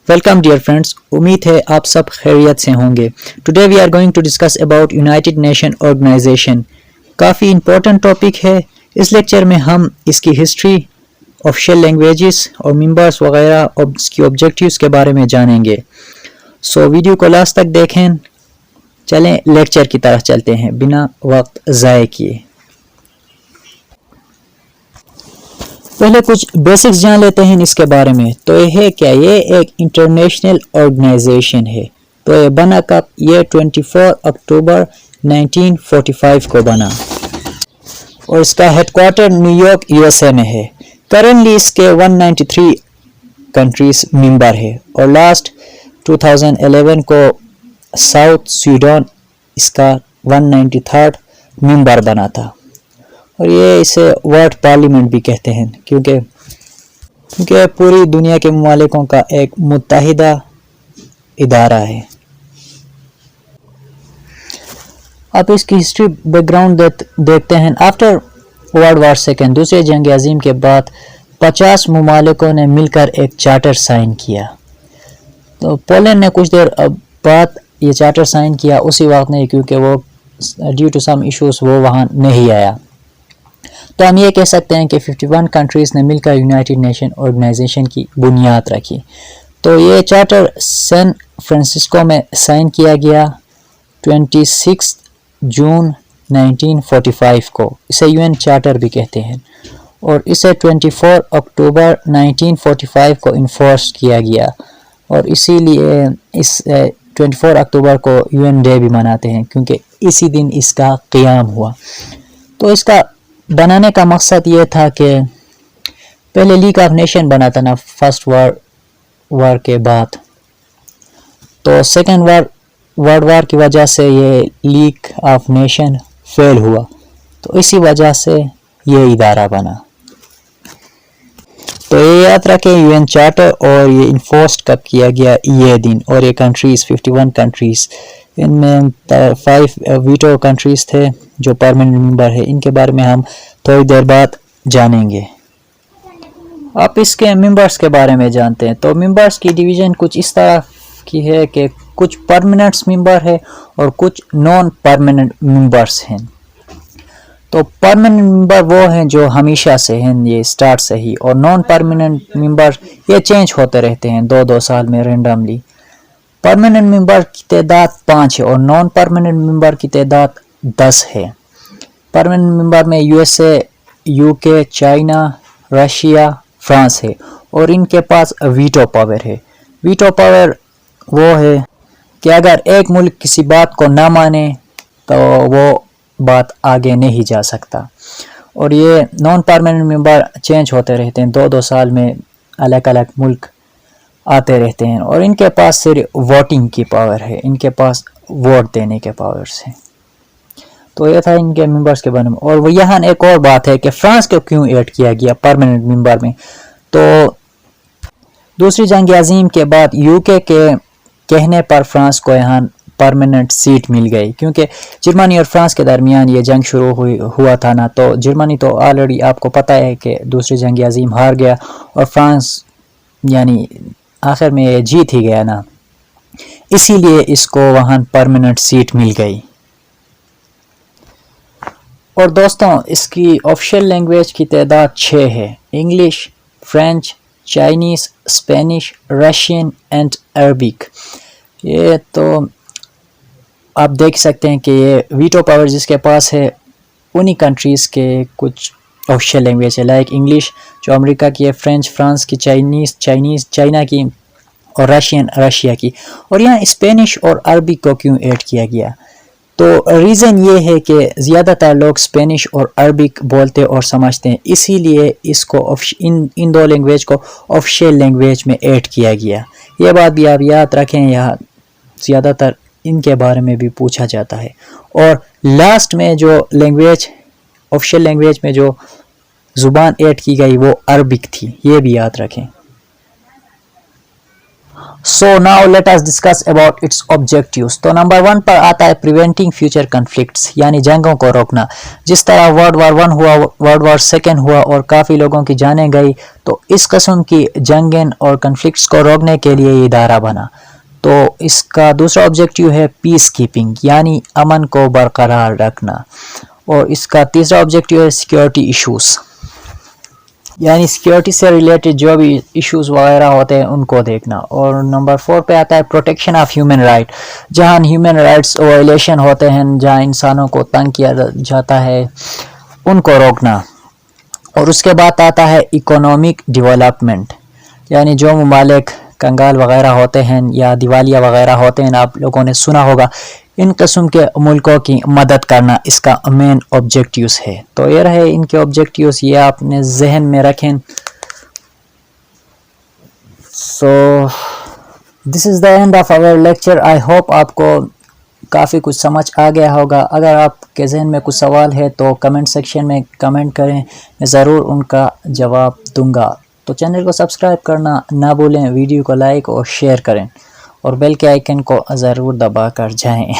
Welcome dear friends, उम्मीद है आप सब खैरियत से होंगे। Today we are going to discuss about United Nation Organization. काफ़ी इम्पोर्टेंट टॉपिक है। इस लेक्चर में हम इसकी हिस्ट्री, ऑफिशियल लैंग्वेजेस और मेंबर्स वगैरह और इसकी ऑब्जेक्टिव्स के बारे में जानेंगे। सो वीडियो को लास्ट तक देखें। चलें लेक्चर की तरफ चलते हैं बिना वक्त ज़ाय किए। पहले कुछ बेसिक्स जान लेते हैं इसके बारे में। तो ये है क्या, ये एक इंटरनेशनल ऑर्गेनाइजेशन है। तो ये बना कब, ये 24 अक्टूबर 1945 को बना और इसका हेडक्वार्टर न्यूयॉर्क यूएसए में है। करंटली इसके 193 कंट्रीज मेंबर है और लास्ट 2011 को साउथ सूडान इसका 193rd मेंबर बना था। और ये इसे वर्ल्ड पार्लियामेंट भी कहते हैं क्योंकि पूरी दुनिया के ममालिकों का एक मुत्तहिदा इदारा है। अब इसकी हिस्ट्री बैकग्राउंड देखते हैं। आफ्टर वर्ल्ड वार सेकेंड, दूसरे जंग अजीम के बाद 50 ममालिकों ने मिलकर एक चार्टर साइन किया। तो पोलैंड ने कुछ देर बाद ये चार्टर साइन किया, उसी वक्त नहीं, क्योंकि वो ड्यू टू सम इश्यूज वो वहाँ नहीं आया। तो हम ये कह सकते हैं कि 51 कंट्रीज़ ने मिलकर यूनाइटेड नेशन ऑर्गेनाइजेशन की बुनियाद रखी। तो ये चार्टर सैन फ्रांसिस्को में साइन किया गया 26 जून 1945 को। इसे यूएन चार्टर भी कहते हैं और इसे 24 अक्टूबर 1945 को इन्फोर्स किया गया और इसीलिए इस 24 अक्टूबर को यूएन डे भी मनाते हैं, क्योंकि इसी दिन इसका क़याम हुआ। तो इसका बनाने का मकसद ये था कि पहले लीग ऑफ नेशन बना था ना फर्स्ट वार के बाद, तो सेकेंड वर्ल्ड वार की वजह से ये लीग ऑफ नेशन फेल हुआ, तो इसी वजह से ये इदारा बना। तो ये याद रखें, यूएन चार्टर, और ये इन्फोर्स्ड कब किया गया ये दिन। और ये कंट्रीज़ 51 कंट्रीज़, इनमें 5 वीटो कंट्रीज़ थे जो परमानेंट मेंबर है। इनके बारे में हम थोड़ी देर बाद जानेंगे। आप इसके मेंबर्स के बारे में जानते हैं। तो मेंबर्स की डिवीज़न कुछ इस तरह की है कि कुछ परमानेंट मेंबर है और कुछ नॉन परमानेंट मेंबर्स हैं। तो परमानेंट मेंबर वो हैं जो हमेशा से हैं, ये स्टार्ट से ही, और नॉन परमानेंट मेंबर ये चेंज होते रहते हैं 2-2 साल में रेंडमली। परमानेंट मेंबर की तादाद 5 है और नॉन परमानेंट मेंबर की तादाद 10 है। परमानेंट मेंबर में USA, UK, China, Russia, France है और इनके पास वीटो पावर है। वीटो पावर वो है कि अगर एक मुल्क किसी बात को ना माने तो वो बात आगे नहीं जा सकता। और ये नॉन परमानेंट मेंबर चेंज होते रहते हैं, 2-2 साल में अलग अलग मुल्क आते रहते हैं और इनके पास सिर्फ वोटिंग की पावर है, इनके पास वोट देने के पावर्स हैं। तो ये था इनके मेंबर्स के बारे में। और वो यहाँ एक और बात है कि फ्रांस को क्यों ऐड किया गया परमानेंट मेंबर में। तो दूसरी जंग अजीम के बाद यूके के कहने पर फ्रांस को यहाँ परमानेंट सीट मिल गई, क्योंकि जर्मनी और फ्रांस के दरमियान ये जंग शुरू हुआ था ना। तो जर्मनी तो ऑलरेडी आपको पता है कि दूसरी जंग अजीम हार गया और फ्रांस यानी आखिर में ये जीत ही गया ना, इसीलिए इसको वहाँ परमानेंट सीट मिल गई। और दोस्तों, इसकी ऑफिशियल लैंग्वेज की तादाद 6 है। English, French, Chinese, Spanish, Russian and Arabic. ये तो आप देख सकते हैं कि ये वीटो पावर जिसके पास है उन्हीं कंट्रीज़ के कुछ ऑफिशियल लैंग्वेज है, लाइक इंग्लिश जो अमेरिका की है, फ्रेंच फ्रांस की, चाइनीज़ चाइना की और रशियन रशिया की। और यहाँ स्पेनिश और अरबिक को क्यों ऐड किया गया? तो रीज़न ये है कि ज़्यादातर लोग स्पेनिश और अरबिक बोलते और समझते हैं, इसीलिए इसको इन 2 लैंग्वेज को ऑफिशियल लैंग्वेज में ऐड किया गया। ये बात भी आप याद रखें, यहाँ ज़्यादातर इनके बारे में भी पूछा जाता है। और लास्ट में जो लैंग्वेज, ऑफिशियल लैंग्वेज में जो ज़ुबान ऐड की गई वो अरबिक थी, ये भी याद रखें। So now let us discuss about its objectives. तो नंबर 1 पर आता है प्रिवेंटिंग फ्यूचर कन्फ्लिक्ट्स, यानी जंगों को रोकना। जिस तरह वर्ल्ड वार 1 हुआ, वर्ल्ड वार 2 हुआ और काफ़ी लोगों की जानें गई, तो इस किस्म की जंगें और कन्फ्लिक्ट्स को रोकने के लिए ये इदारा बना। तो इसका दूसरा ऑब्जेक्टिव है पीस कीपिंग, यानी अमन को बरकरार रखना। और इसका तीसरा ऑब्जेक्टिव है सिक्योरिटी इश्यूज़, यानी सिक्योरिटी से रिलेटेड जो भी इश्यूज़ वगैरह होते हैं उनको देखना। और नंबर 4 पे आता है प्रोटेक्शन ऑफ ह्यूमन राइट, जहाँ ह्यूमन राइट्स वायलेशन होते हैं, जहाँ इंसानों को तंग किया जाता है, उनको रोकना। और उसके बाद आता है इकोनॉमिक डेवलपमेंट, यानी जो ममालिक कंगाल वगैरह होते हैं या दिवालिया वगैरह होते हैं, आप लोगों ने सुना होगा, इन किस्म के मुल्कों की मदद करना इसका मेन ऑब्जेक्टिव्स है। तो ये रहे इनके ऑब्जेक्टिव्स, ये आपने जहन में रखें। So this is the end of our lecture. I hope आपको काफ़ी कुछ समझ आ गया होगा। अगर आपके जहन में कुछ सवाल है तो कमेंट सेक्शन में कमेंट करें, मैं ज़रूर उनका जवाब दूंगा। तो चैनल को सब्सक्राइब करना ना भूलें, वीडियो को लाइक और शेयर करें और बेल के आइकन को ज़रूर दबा कर जाएं।